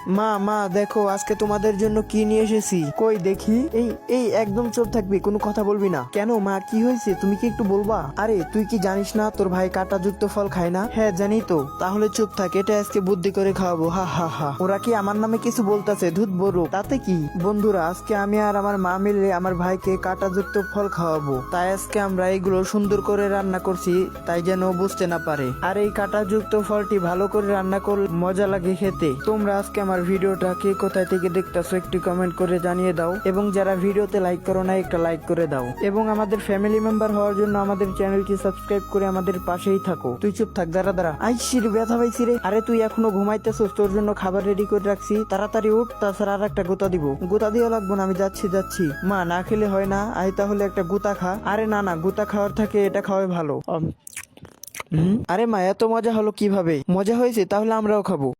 মা মা দেখো আজকে তোমাদের জন্য কি নিয়ে এসেছি। কই দেখি। এই এই একদম চুপ থাকবি, কোনো কথা বলবি না। কেন মা, কি হয়েছে তুমি কি একটু বলবা? আরে তুই কি জানিস না তোর ভাই কাঁটাযুক্ত ফল খায় না? হ্যাঁ জানি তো। তাহলে চুপ থাক, এটা আজকে বুদ্ধি করে খাওয়াবো। হা হা হা। ওরা কি আমার নামে কিছু বলতেছে? ধুত বড়, তাতে কি? বন্ধুরা, আজকে আমি আর আমার মা মিলে আমার ভাইকে কাঁটাযুক্ত ফল খাওয়াবো। তাই আজকে আমরা এগুলো সুন্দর করে রান্না করছি, তাই যেন ও বুঝতে না পারে। আর এই কাঁটাযুক্ত ফলটি ভালো করে রান্না করলে মজা লাগে খেতে। তোমরা আজকে আমার ভিডিওটা কে কোথায় থেকে দেখতেছো একটু কমেন্ট করে জানিয়ে দাও, এবং যারা ভিডিওতে লাইক করো না একটা লাইক করে দাও, এবং আমাদের ফ্যামিলি মেম্বার হওয়ার জন্য আমাদের চ্যানেলটি সাবস্ক্রাইব করে আমাদের পাশেই থাকো। তুই চুপ থাক, দাঁড়া দাঁড়া। আইসির ব্যথা পাইছি রে। আরে তুই এখনো ঘুমাইতেছস? তোর জন্য খাবার রেডি করে রাখছি, তাড়াতাড়ি উঠ, তাছাড়া আর একটা গোতা দিব। গোতা দিয়ে লাগবো না, আমি যাচ্ছি যাচ্ছি। মা, না খেলে হয় না, আয় তাহলে একটা গোতা খা। আরে না না, গোতা খাওয়ার থাকে এটা খাওয়াই ভালো। আরে মা, এত মজা হলো কিভাবে? মজা হয়েছে, তাহলে আমরাও খাবো।